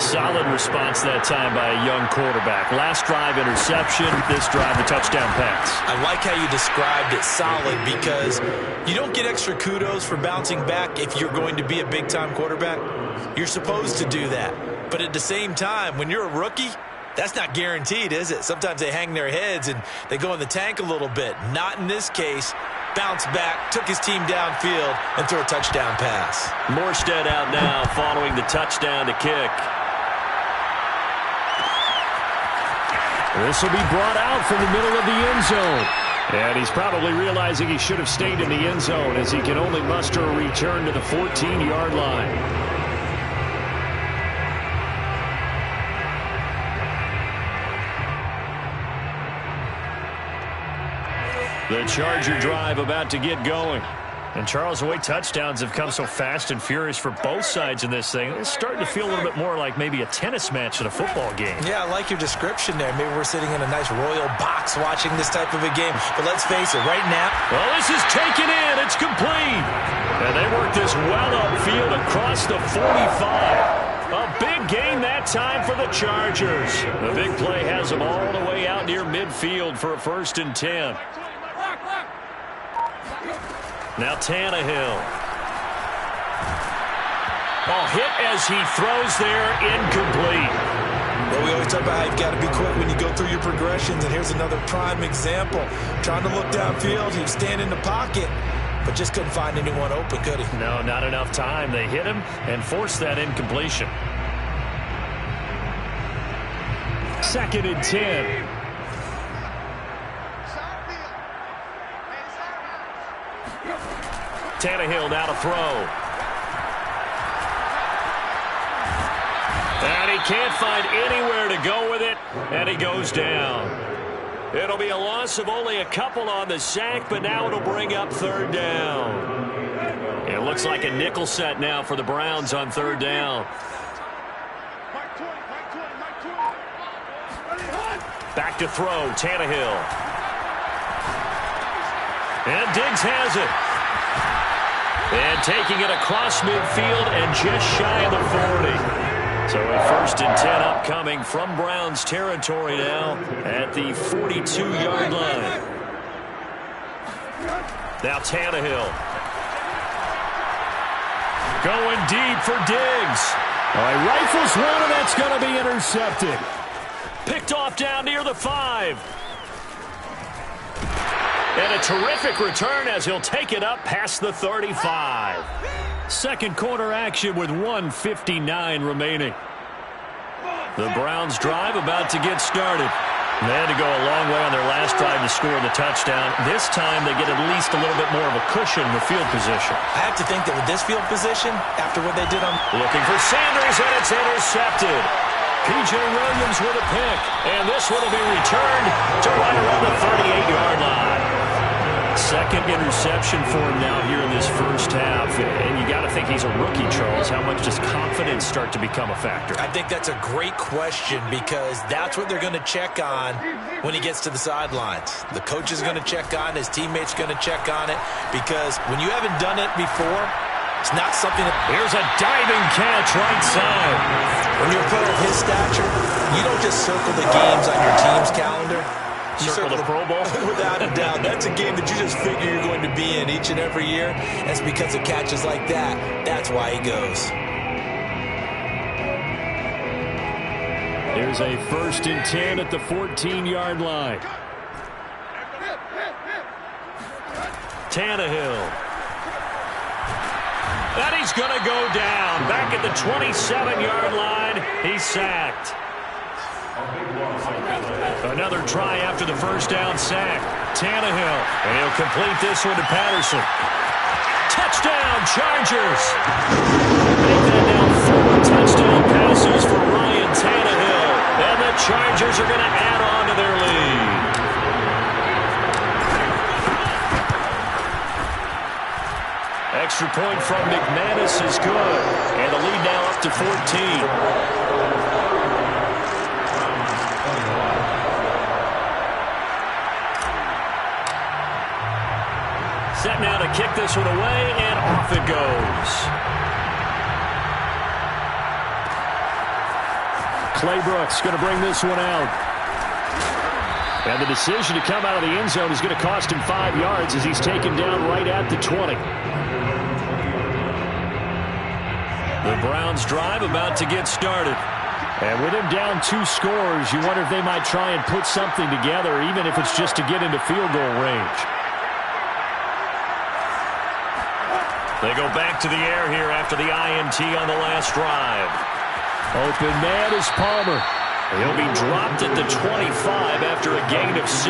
Solid response that time by a young quarterback. Last drive, interception. This drive, the touchdown pass. I like how you described it, solid, because you don't get extra kudos for bouncing back if you're going to be a big-time quarterback. You're supposed to do that. But at the same time, when you're a rookie, that's not guaranteed, is it? Sometimes they hang their heads and they go in the tank a little bit. Not in this case. Bounced back, took his team downfield, and threw a touchdown pass. Morstead out now following the touchdown to kick. This will be brought out from the middle of the end zone. And he's probably realizing he should have stayed in the end zone as he can only muster a return to the 14-yard line. The Charger drive about to get going. And Charles, the way touchdowns have come so fast and furious for both sides in this thing, it's starting to feel a little bit more like maybe a tennis match in a football game. Yeah, I like your description there. Maybe we're sitting in a nice royal box watching this type of a game. But let's face it, right now. Well, this is taken in. It's complete. And they work this well upfield across the 45. A big gain that time for the Chargers. The big play has them all the way out near midfield for a 1st and 10. Now Tannehill. Ball hit as he throws there, incomplete. Well, we always talk about how you've got to be quick when you go through your progressions, and here's another prime example. Trying to look downfield, he was standing in the pocket, but just couldn't find anyone open, could he? No, not enough time. They hit him and forced that incompletion. 2nd and 10. Tannehill now to throw. And he can't find anywhere to go with it, and he goes down. It'll be a loss of only a couple on the sack, but now it'll bring up 3rd down. It looks like a nickel set now for the Browns on 3rd down. Back to throw, Tannehill. And Diggs has it. And taking it across midfield and just shy of the 40. So a 1st and 10 upcoming from Browns territory now at the 42-yard line. Now Tannehill. Going deep for Diggs. All right, rifles one, and that's going to be intercepted. Picked off down near the 5. And a terrific return as he'll take it up past the 35. Second quarter action with 1:59 remaining. The Browns drive about to get started. They had to go a long way on their last drive to score the touchdown. This time they get at least a little bit more of a cushion in the field position. I have to think that with this field position, after what they did on... Looking for Sanders, and it's intercepted. P.J. Williams with a pick. And this one will be returned to right around the 38-yard line. Second interception for him now here in this first half. And you got to think he's a rookie, Charles. How much does confidence start to become a factor? I think that's a great question because that's what they're going to check on when he gets to the sidelines. The coach is going to check on, his teammates going to check on it, because when you haven't done it before, it's not something that... Here's a diving catch right side. When you're a player of his stature, you don't just circle the games on your team's calendar. Circle the Pro Bowl? Without a doubt. That's a game that you just figure you're going to be in each and every year. That's because of catches like that. That's why he goes. Here's a 1st and 10 at the 14-yard line. Tannehill. And he's going to go down. Back at the 27-yard line. He's sacked. Another try after the first down sack. Tannehill. And he'll complete this one to Patterson. Touchdown, Chargers. Make that now 4 touchdown passes for Ryan Tannehill. And the Chargers are going to add on to their lead. Extra point from McManus is good. And the lead now up to 14. Set now to kick this one away, and off it goes. Brooks going to bring this one out. And the decision to come out of the end zone is going to cost him 5 yards as he's taken down right at the 20. The Browns drive about to get started. And with him down 2 scores, you wonder if they might try and put something together, even if it's just to get into field goal range. They go back to the air here after the INT on the last drive. Open man is Palmer. He'll be dropped at the 25 after a gain of 6.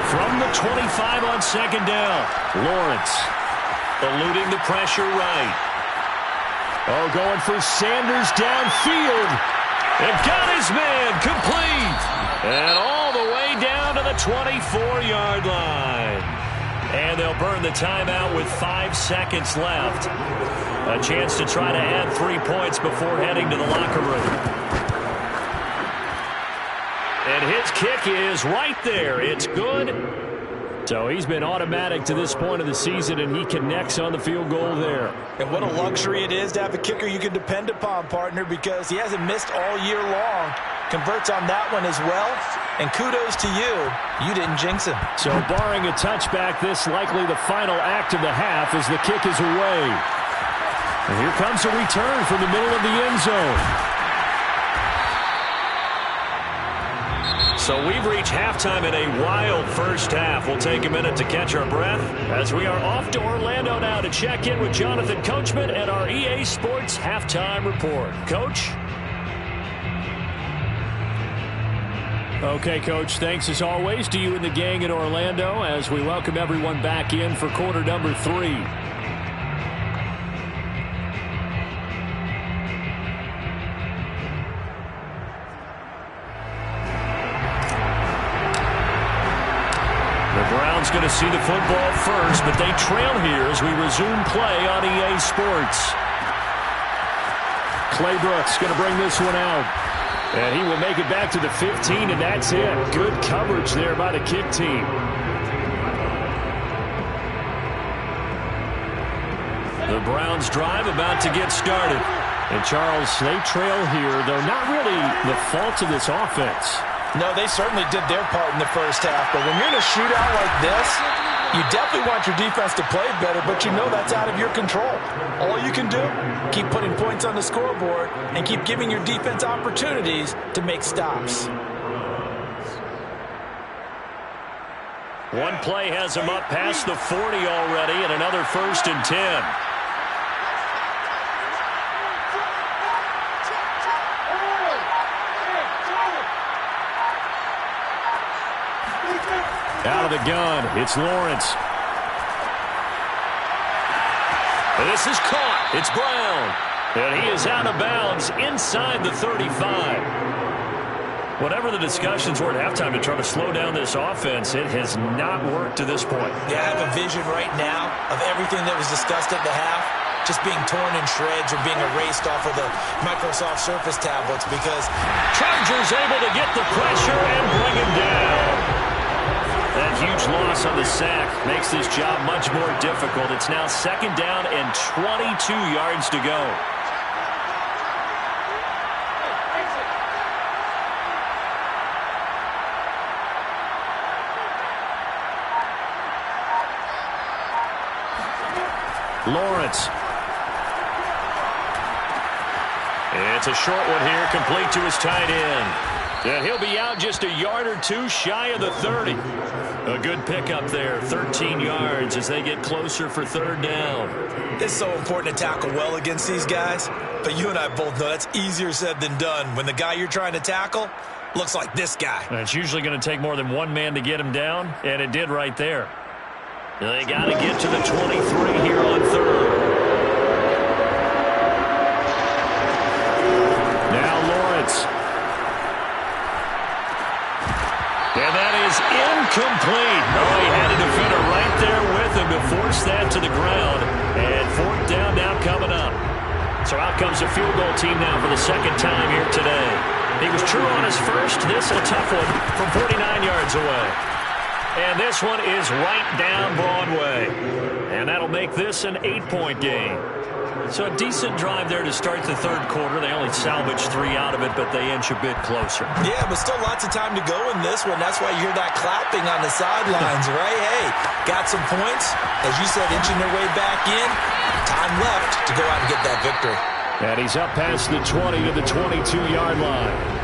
From the 25 on second down, Lawrence eluding the pressure right. Oh, going for Sanders downfield. And got his man complete. And all the way down to the 24-yard line. And they'll burn the timeout with 5 seconds left. A chance to try to add 3 points before heading to the locker room. And his kick is right there. It's good. So he's been automatic to this point of the season, and he connects on the field goal there. And what a luxury it is to have a kicker you can depend upon, partner, because he hasn't missed all year long. Converts on that one as well. And kudos to you. You didn't jinx him. So barring a touchback, this likely the final act of the half as the kick is away. And here comes a return from the middle of the end zone. So we've reached halftime in a wild first half. We'll take a minute to catch our breath as we are off to Orlando now to check in with Jonathan Coachman and our EA Sports Halftime Report. Coach? Okay, Coach, thanks as always to you and the gang in Orlando as we welcome everyone back in for quarter number 3. Going to see the football first, but they trail here as we resume play on EA Sports. Brooks going to bring this one out. And he will make it back to the 15, and that's it. Good coverage there by the kick team. The Browns drive about to get started. And Charles, they trail here, though not really the fault of this offense. No, they certainly did their part in the first half. But when you're in a shootout like this, you definitely want your defense to play better, but you know that's out of your control. All you can do, keep putting points on the scoreboard and keep giving your defense opportunities to make stops. One play has him up past the 40 already, and another 1st and 10. Out of the gun, it's Lawrence. And this is caught. It's Brown. And he is out of bounds inside the 35. Whatever the discussions were at halftime to try to slow down this offense, it has not worked to this point. Yeah, I have a vision right now of everything that was discussed at the half just being torn in shreds or being erased off of the Microsoft Surface tablets because Chargers able to get the pressure and bring him down. That huge loss on the sack makes this job much more difficult. It's now 2nd down and 22 yards to go. Lawrence. It's a short one here, complete to his tight end. And he'll be out just a yard or 2 shy of the 30. A good pickup there, 13 yards as they get closer for 3rd down. It's so important to tackle well against these guys, but you and I both know that's easier said than done when the guy you're trying to tackle looks like this guy. And it's usually going to take more than one man to get him down, and it did right there. They got to get to the 23 here on 3rd. Now Lawrence. And that is incomplete. Oh, he had a defender right there with him to force that to the ground. And 4th down now coming up. So out comes the field goal team now for the 2nd time here today. He was true on his first. This a tough one from 49 yards away. And this one is right down Broadway. And that'll make this an 8-point game. So a decent drive there to start the third quarter. They only salvaged 3 out of it, but they inch a bit closer. Yeah, but still lots of time to go in this one. That's why you hear that clapping on the sidelines, right? Hey, got some points. As you said, inching their way back in. Time left to go out and get that victory. And he's up past the 20 to the 22-yard line.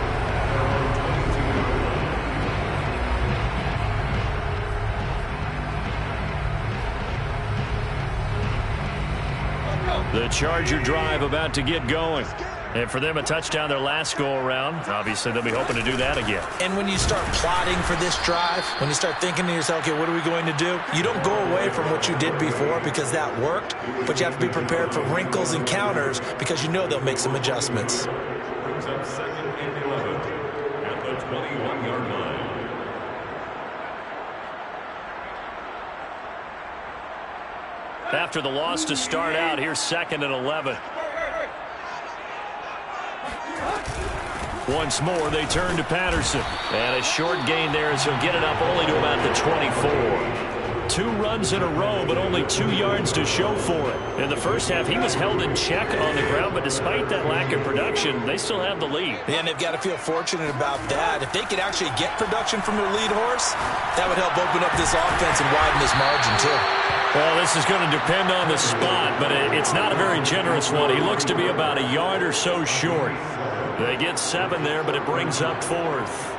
The Charger drive about to get going. And for them, a touchdown their last go-around. Obviously, they'll be hoping to do that again. And when you start plotting for this drive, when you start thinking to yourself, okay, what are we going to do? You don't go away from what you did before because that worked, but you have to be prepared for wrinkles and counters because you know they'll make some adjustments. Brings up 2nd and 11 at the 21-yard line. After the loss to start out, here's 2nd and 11. Once more, they turn to Patterson. And a short gain there as he'll get it up only to about the 24. 2 runs in a row, but only 2 yards to show for it. In the first half, he was held in check on the ground, but despite that lack of production, they still have the lead. And they've got to feel fortunate about that. If they could actually get production from their lead horse, that would help open up this offense and widen this margin, too. Well, this is going to depend on the spot, but it's not a very generous one. He looks to be about a yard or so short. They get 7 there, but it brings up 4th.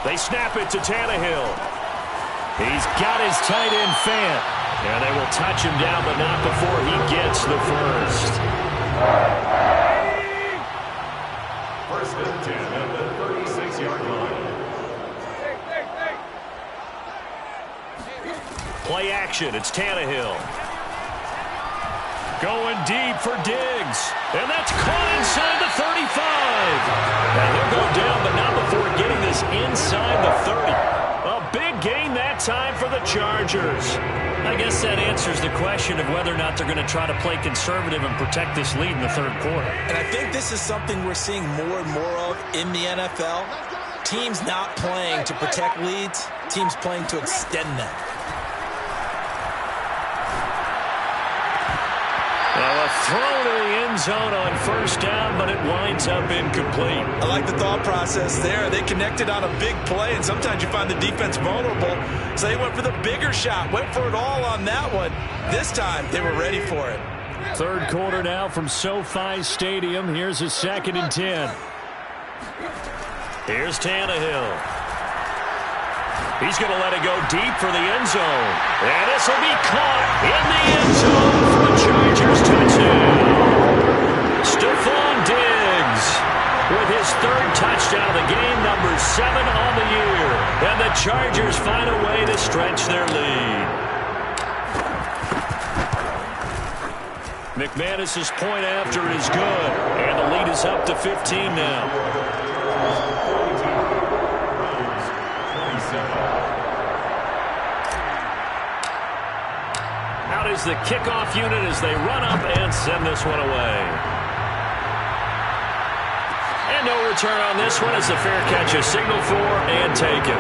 They snap it to Tannehill. He's got his tight end Fant. And they will touch him down, but not before he gets the first. 1st and 10 at the 36-yard line. Play action. It's Tannehill. Going deep for Diggs. And that's caught inside the 35. And he'll go down, but not before getting this inside the 30. A big gain that time for the Chargers. I guess that answers the question of whether or not they're going to try to play conservative and protect this lead in the third quarter. And I think this is something we're seeing more and more of in the NFL. Teams not playing to protect leads, teams playing to extend them. Now a throw to the end zone on first down, but it winds up incomplete. I like the thought process there. They connected on a big play, and sometimes you find the defense vulnerable. So they went for the bigger shot, went for it all on that one. This time, they were ready for it. Third quarter now from SoFi Stadium. Here's a 2nd and 10. Here's Tannehill. He's going to let it go deep for the end zone. And this will be caught in the end zone for the Chargers touchdown. Stephon Diggs with his 3rd touchdown of the game, number 7 on the year. And the Chargers find a way to stretch their lead. McManus's point after is good. And the lead is up to 15 now. Out is the kickoff unit as they run up and send this one away. And no return on this one as the fair catch is signaled for and taken.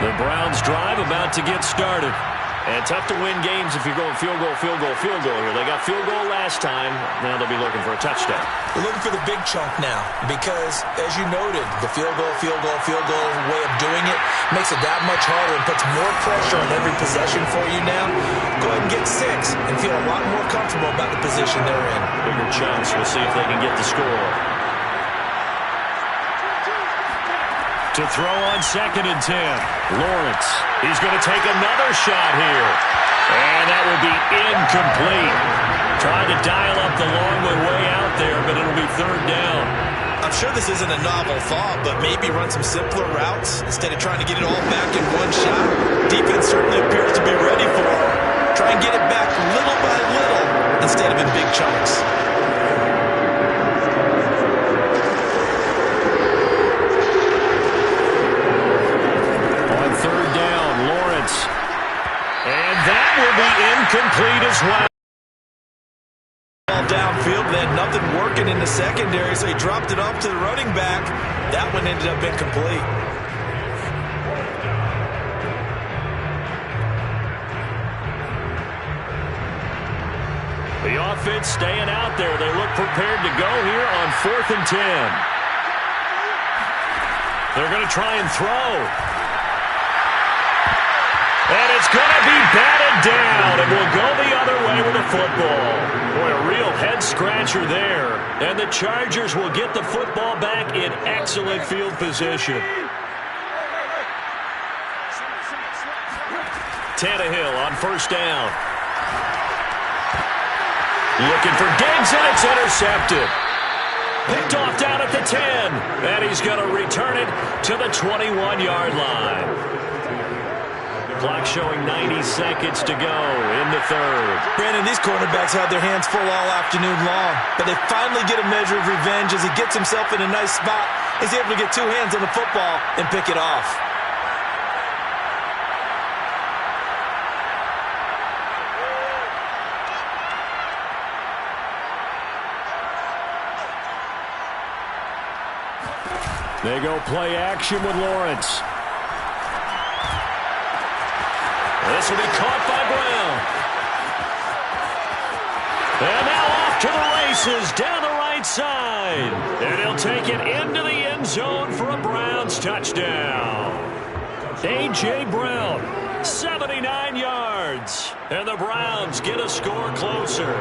The Browns drive about to get started. And tough to win games if you're going field goal, field goal, field goal here. They got field goal last time. Now they'll be looking for a touchdown. We're looking for the big chunk now because, as you noted, the field goal way of doing it makes it that much harder and puts more pressure on every possession for you now. Go ahead and get 6 and feel a lot more comfortable about the position they're in. Bigger chunks. We'll see if they can get the score. To throw on 2nd and 10. Lawrence. He's going to take another shot here. And that will be incomplete. Trying to dial up the long way out there, but it'll be 3rd down. I'm sure this isn't a novel thought, but maybe run some simpler routes instead of trying to get it all back in one shot. Defense certainly appears to be ready for it. Try and get it back little by little instead of in big chunks. On third down, Lawrence. And that will be incomplete as well. Downfield, they had nothing working in the secondary, so he dropped it off to the running back. That one ended up incomplete. The offense staying out there. They look prepared to go here on 4th and 10. They're going to try and throw. And it's going to be batted down, and will go the other way with the football. Boy, a real head-scratcher there. And the Chargers will get the football back in excellent field position. Tannehill on first down. Looking for Diggs, and it's intercepted. Picked off down at the 10, and he's going to return it to the 21-yard line. Clock showing 90 seconds to go in the third. Brandon, these cornerbacks had their hands full all afternoon long, but they finally get a measure of revenge as he gets himself in a nice spot. He's able to get two hands on the football and pick it off. They go play action with Lawrence. This will be caught by Brown. And now off to the races down the right side. And he'll take it into the end zone for a Browns touchdown. A.J. Brown, 79 yards. And the Browns get a score closer.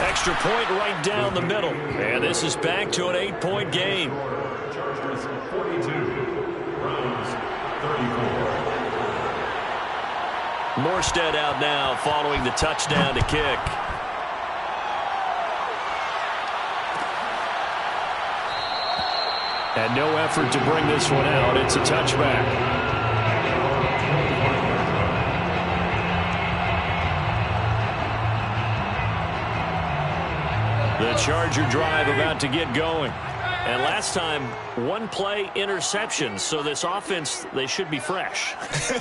Extra point right down the middle. And this is back to an 8-point game. Chargers 42, Browns 34. Morstead out now following the touchdown to kick. And no effort to bring this one out. It's a touchback. The Charger drive about to get going. And last time, one play interception. So this offense, they should be fresh.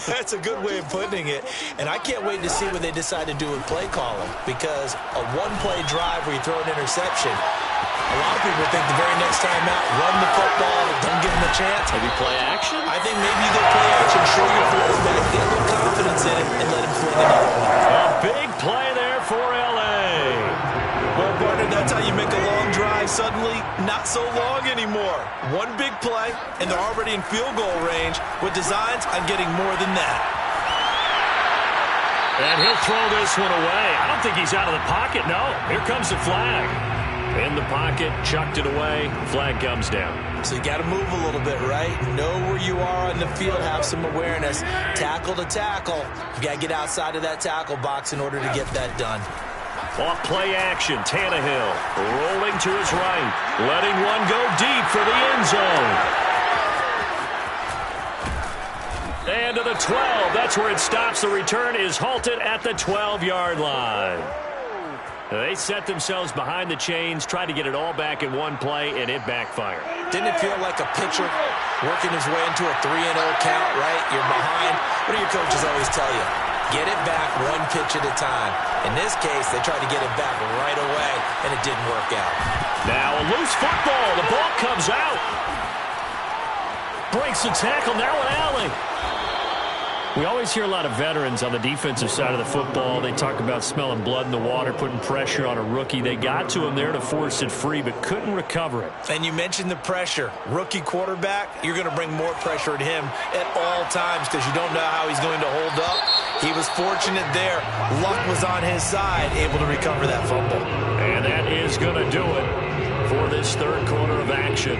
That's a good way of putting it. And I can't wait to see what they decide to do with play calling. Because a one-play drive where you throw an interception, a lot of people think the very next time out, run the football, don't give them a chance. Maybe play action? I think maybe you go play action, show your quarterback, get a little confidence in it, and let him fling another one. A big play there for L.A. Well, partner, that's how you make a long drive suddenly not so long anymore. One big play, and they're already in field goal range with designs on getting more than that. And he'll throw this one away. I don't think he's out of the pocket, no. Here comes the flag. In the pocket, chucked it away, flag comes down. So you got to move a little bit, right? Know where you are on the field, have some awareness. Tackle to tackle. You got to get outside of that tackle box in order to get that done. Off play action, Tannehill rolling to his right, letting one go deep for the end zone. And to the 12, that's where it stops. The return is halted at the 12-yard line. They set themselves behind the chains, tried to get it all back in one play, and it backfired. Didn't it feel like a pitcher working his way into a 3-0 count, right? You're behind. What do your coaches always tell you? Get it back one pitch at a time. In this case, they tried to get it back right away, and it didn't work out. Now a loose football. The ball comes out. Breaks the tackle. Now an alley. We always hear a lot of veterans on the defensive side of the football. They talk about smelling blood in the water, putting pressure on a rookie. They got to him there to force it free, but couldn't recover it. And you mentioned the pressure. Rookie quarterback, you're going to bring more pressure at him at all times because you don't know how he's going to hold up. He was fortunate there. Luck was on his side, able to recover that fumble. And that is going to do it for this third quarter of action.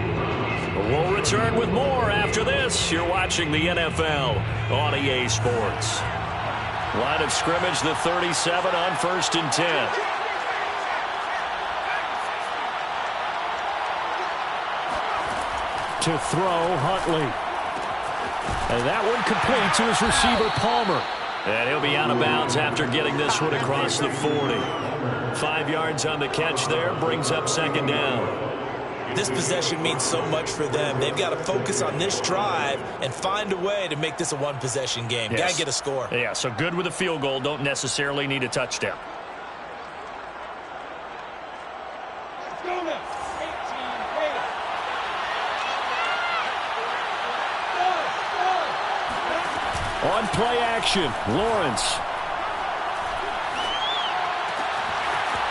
We'll return with more after this. You're watching the NFL on EA Sports. Line of scrimmage, the 37 on 1st and 10. To throw, Huntley. And that one complete to his receiver, Palmer. And he'll be out of bounds after getting this one across the 40. 5 yards on the catch there, brings up 2nd down. This possession means so much for them. They've got to focus on this drive and find a way to make this a one-possession game. Yes. Got to get a score. Yeah, so good with a field goal. Don't necessarily need a touchdown. On play action, Lawrence.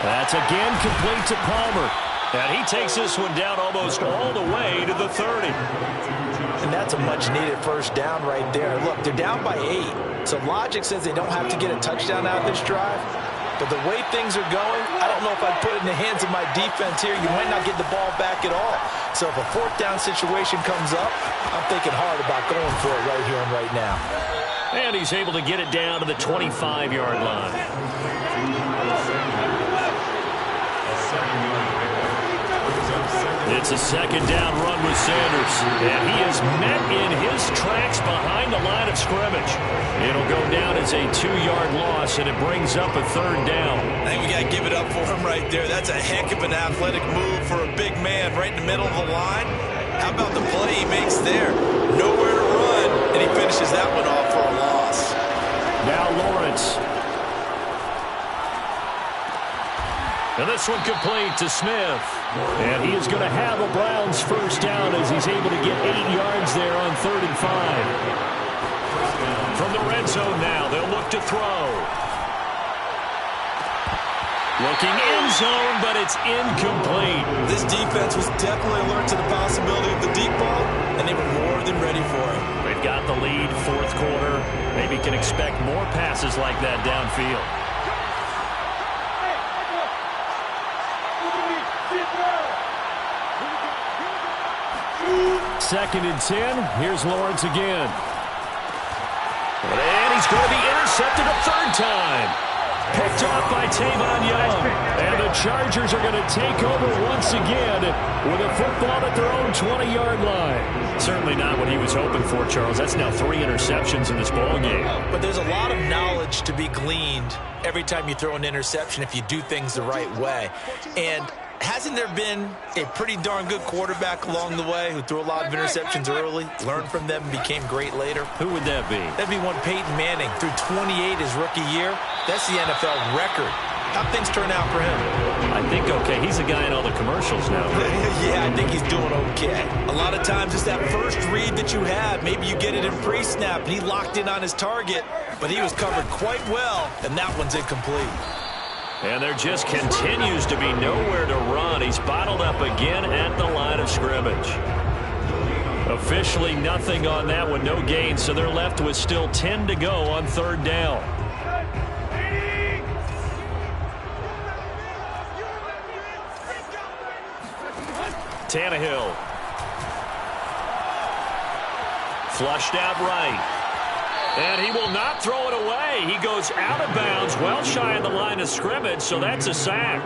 That's again complete to Palmer. And he takes this one down almost all the way to the 30. And that's a much-needed first down right there. Look, they're down by 8. So logic says they don't have to get a touchdown out of this drive. But the way things are going, I don't know if I'd put it in the hands of my defense here. You might not get the ball back at all. So if a 4th down situation comes up, I'm thinking hard about going for it right here and right now. And he's able to get it down to the 25-yard line. It's a 2nd down run with Sanders. And he is met in his tracks behind the line of scrimmage. It'll go down as a 2-yard loss, and it brings up a 3rd down. I think we got to give it up for him right there. That's a heck of an athletic move for a big man right in the middle of the line. How about the play he makes there? Nowhere to run, and he finishes that one off for a loss. Now Lawrence. And this one complete to Smith. And he is going to have a Browns first down as he's able to get 8 yards there on 3rd and 5. From the red zone now, they'll look to throw. Looking end zone, but it's incomplete. This defense was definitely alert to the possibility of the deep ball, and they were more than ready for it. They've got the lead, 4th quarter. Maybe can expect more passes like that downfield. 2nd and 10. Here's Lawrence again. And he's going to be intercepted a 3rd time. Picked off by Tavon Young. And the Chargers are going to take over once again with a football at their own 20-yard line. Certainly not what he was hoping for, Charles. That's now 3 interceptions in this ball game. But there's a lot of knowledge to be gleaned every time you throw an interception if you do things the right way. And hasn't there been a pretty darn good quarterback along the way who threw a lot of interceptions early, learned from them, and became great later? Who would that be? That'd be one Peyton Manning. Threw 28 his rookie year. That's the NFL record. How'd things turn out for him? I think okay. He's a guy in all the commercials now. Yeah, I think he's doing okay. A lot of times it's that first read that you have. Maybe you get it in pre-snap, and he locked in on his target, but he was covered quite well, and that one's incomplete. And there just continues to be nowhere to run. He's bottled up again at the line of scrimmage. Officially nothing on that one, no gain, so they're left with still 10 to go on 3rd down. Tannehill. Flushed out right. And he will not throw it away. He goes out of bounds, well shy of the line of scrimmage, so that's a sack.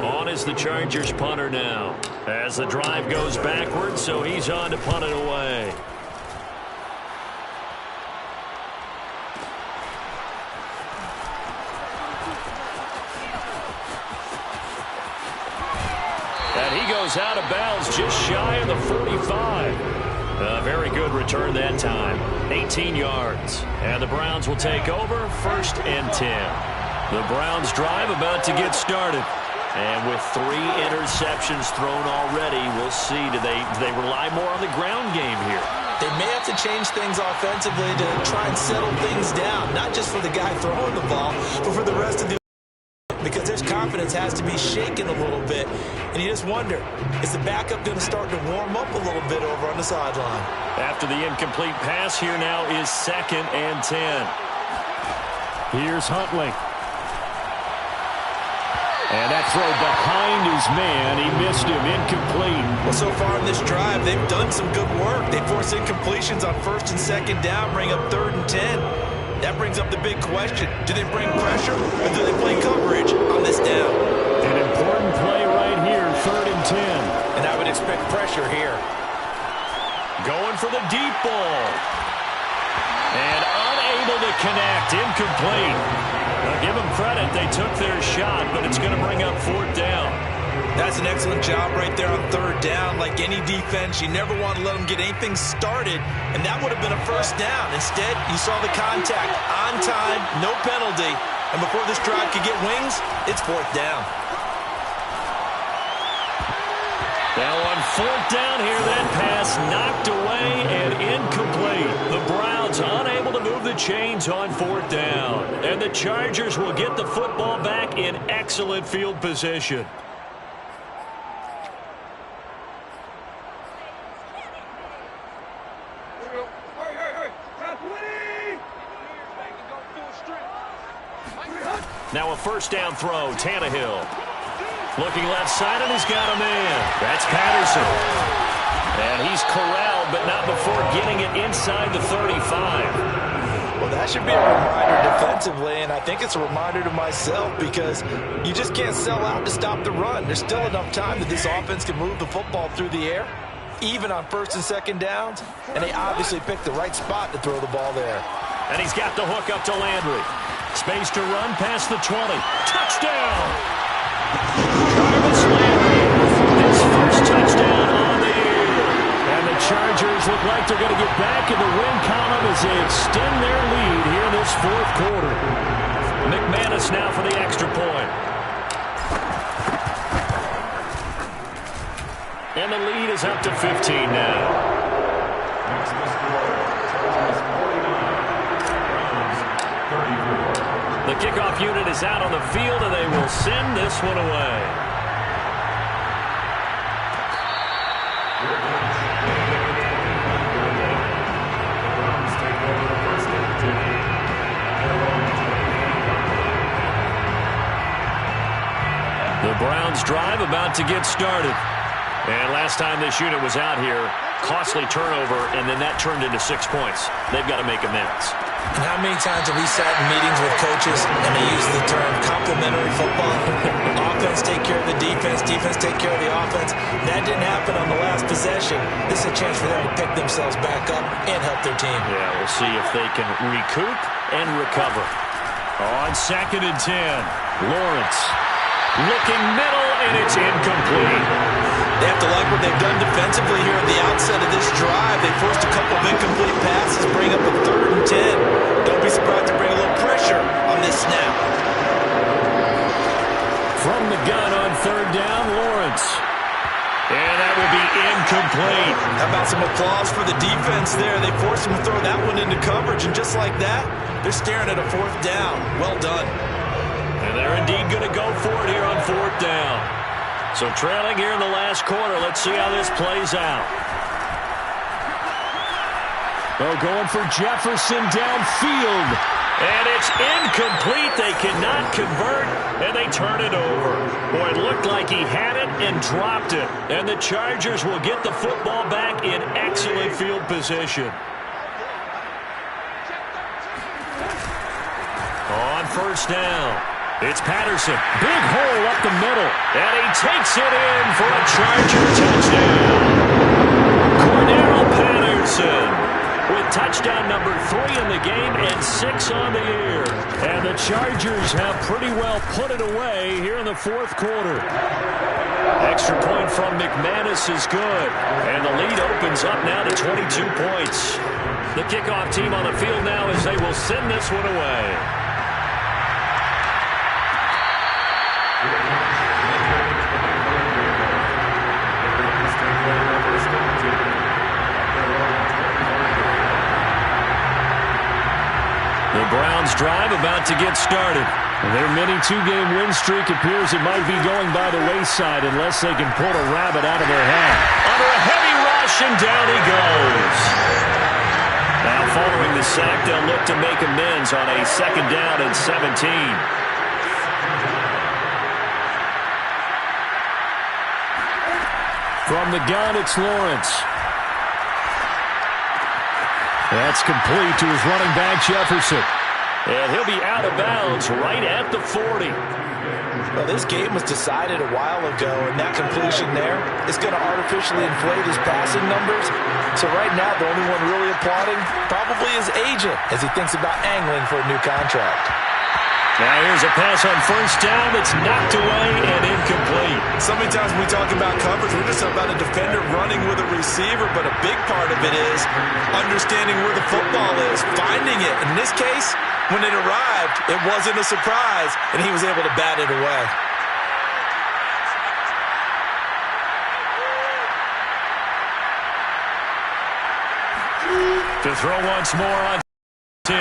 On is the Chargers punter now. As the drive goes backwards, so he's on to punt it away. And he goes out of bounds just shy of the 45. A very good return that time. 18 yards. And the Browns will take over 1st and 10. The Browns drive about to get started. And with 3 interceptions thrown already, we'll see. Do they rely more on the ground game here? They may have to change things offensively to try and settle things down. Not just for the guy throwing the ball, but for the rest of the because their confidence has to be shaken a little bit. And you just wonder, is the backup going to start to warm up a little bit over on the sideline? After the incomplete pass, here now is 2nd and 10. Here's Huntley. And that throw behind his man. He missed him, incomplete. Well, so far in this drive, they've done some good work. They force incompletions on 1st and 2nd down, bring up 3rd and 10. That brings up the big question. Do they bring pressure or do they play coverage on this down? An important play right here, 3rd and 10. And I would expect pressure here. Going for the deep ball. And unable to connect, incomplete. Now give them credit, they took their shot, but it's going to bring up 4th down. That's an excellent job right there on 3rd down. Like any defense, you never want to let them get anything started, and that would have been a 1st down. Instead, you saw the contact on time, no penalty, and before this drive could get wings, it's 4th down. Now on 4th down here, that pass knocked away and incomplete. The Browns unable to move the chains on 4th down, and the Chargers will get the football back in excellent field position. Now a 1st down throw, Tannehill. Looking left side, and he's got a man. That's Patterson. And he's corralled, but not before getting it inside the 35. Well, that should be a reminder defensively, and I think it's a reminder to myself because you just can't sell out to stop the run. There's still enough time that this offense can move the football through the air, even on 1st and 2nd downs, and they obviously picked the right spot to throw the ball there. And he's got the hook up to Landry. Space to run past the 20. Touchdown! Jarvis Landry, his 1st touchdown on the year. And the Chargers look like they're going to get back in the win column as they extend their lead here in this 4th quarter. McManus now for the extra point. And the lead is up to 15 now. The kickoff unit is out on the field, and they will send this one away. The Browns drive about to get started. And last time this unit was out here, costly turnover, and then that turned into 6 points. They've got to make amends. And how many times have we sat in meetings with coaches and they use the term complementary football? Offense take care of the defense, defense take care of the offense. That didn't happen on the last possession. This is a chance for them to pick themselves back up and help their team. Yeah, we'll see if they can recoup and recover. On 2nd and 10, Lawrence looking middle, and it's incomplete. They have to like what they've done defensively here at the outset of this drive. They forced a couple of incomplete passes, bring up a 3rd and 10. Don't be surprised to bring a little pressure on this snap. From the gun on 3rd down, Lawrence. And that will be incomplete. How about some applause for the defense there? They forced him to throw that one into coverage, and just like that, they're staring at a 4th down. Well done. And they're indeed going to go for it here on 4th down. So trailing here in the last quarter. Let's see how this plays out. Oh, going for Jefferson downfield. And it's incomplete. They cannot convert, and they turn it over. Boy, it looked like he had it and dropped it. And the Chargers will get the football back in excellent field position. On 1st down. It's Patterson. Big hole up the middle. And he takes it in for a Charger touchdown. Cordarrelle Patterson with touchdown number 3 in the game and 6 on the year. And the Chargers have pretty well put it away here in the 4th quarter. Extra point from McManus is good. And the lead opens up now to 22 points. The kickoff team on the field now as they will send this one away. The Browns drive about to get started. Their mini 2-game win streak appears it might be going by the wayside unless they can pull a rabbit out of their hat. Under a heavy rush, and down he goes. Now following the sack, they'll look to make amends on a 2nd down and 17. From the gun, it's Lawrence. That's complete to his running back, Jefferson. And he'll be out of bounds right at the 40. Well, this game was decided a while ago, and that completion there is going to artificially inflate his passing numbers. So right now, the only one really applauding probably his agent as he thinks about angling for a new contract. Now here's a pass on first down that's knocked away and incomplete. So many times when we talk about coverage, we're just about a defender running with a receiver, but a big part of it is understanding where the football is, finding it. In this case, when it arrived, it wasn't a surprise, and he was able to bat it away. To throw once more on 10.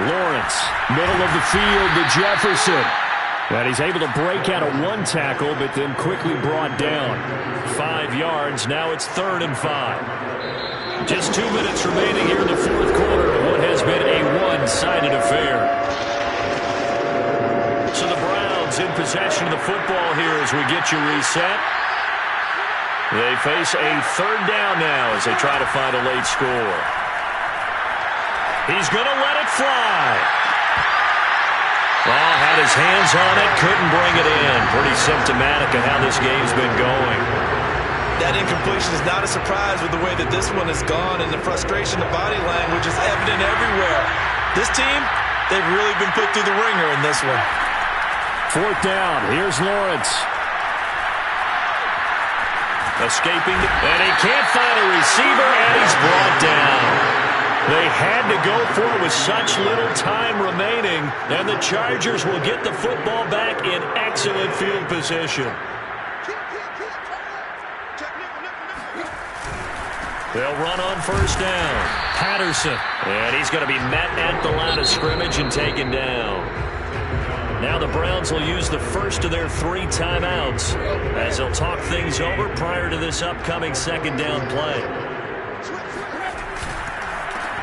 Lawrence, middle of the field to Jefferson. And he's able to break out of one tackle, but then quickly brought down. 5 yards. Now it's 3rd and 5. Just 2 minutes remaining here in the fourth quarter of what has been a one-sided affair. So the Browns in possession of the football here as we get you reset. They face a 3rd down now as they try to find a late score. He's going to let it fly. Well, had his hands on it, couldn't bring it in. Pretty symptomatic of how this game's been going. That incompletion is not a surprise with the way that this one has gone, and the frustration, the body language is evident everywhere. This team, they've really been put through the ringer in this one. 4th down. Here's Lawrence. Escaping, and he can't find a receiver, and he's brought down. They had to go for it with such little time remaining, and the Chargers will get the football back in excellent field position. They'll run on first down. Patterson, and he's going to be met at the line of scrimmage and taken down. Now the Browns will use the first of their 3 timeouts as they'll talk things over prior to this upcoming 2nd down play.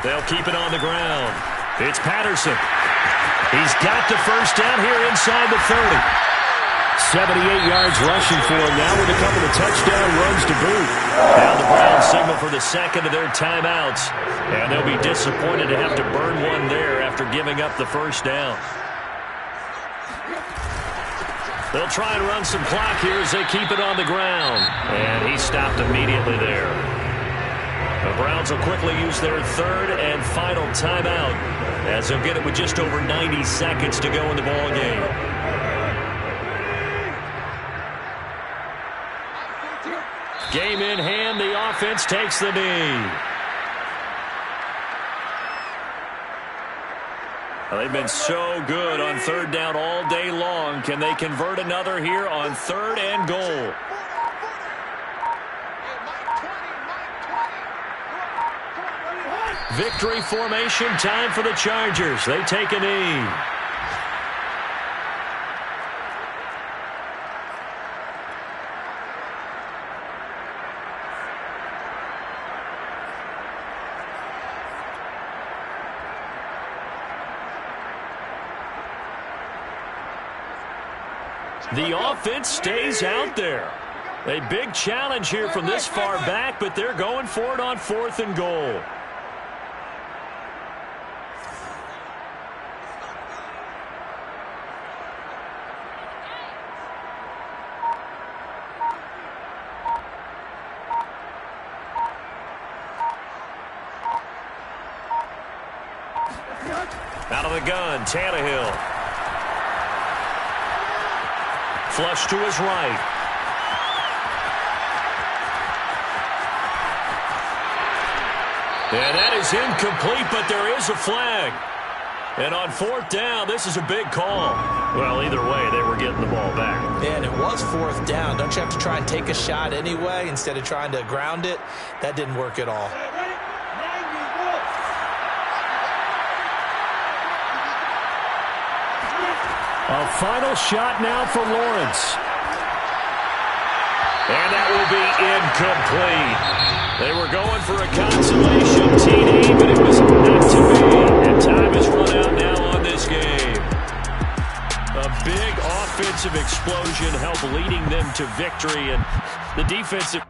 They'll keep it on the ground. It's Patterson. He's got the first down here inside the 30. 78 yards rushing for him now with a couple of touchdown runs to boot. Now the Browns signal for the second of their timeouts, and they'll be disappointed to have to burn one there after giving up the first down. They'll try and run some clock here as they keep it on the ground, and he stopped immediately there. The Browns will quickly use their 3rd and final timeout as they'll get it with just over 90 seconds to go in the ball game. Game in hand, the offense takes the knee. Well, they've been so good on 3rd down all day long. Can they convert another here on 3rd and goal? Victory formation time for the Chargers. They take a knee. The offense stays out there. A big challenge here from this far back, but they're going for it on 4th and goal. Out of the gun, Tannehill. Flush to his right. And that is incomplete, but there is a flag. And on 4th down, this is a big call. Well, either way, they were getting the ball back. And it was 4th down. Don't you have to try and take a shot anyway instead of trying to ground it? That didn't work at all. A final shot now for Lawrence. And that will be incomplete. They were going for a consolation TD, but it was not to be. And time has run out now on this game. A big offensive explosion helped leading them to victory, and the defensive...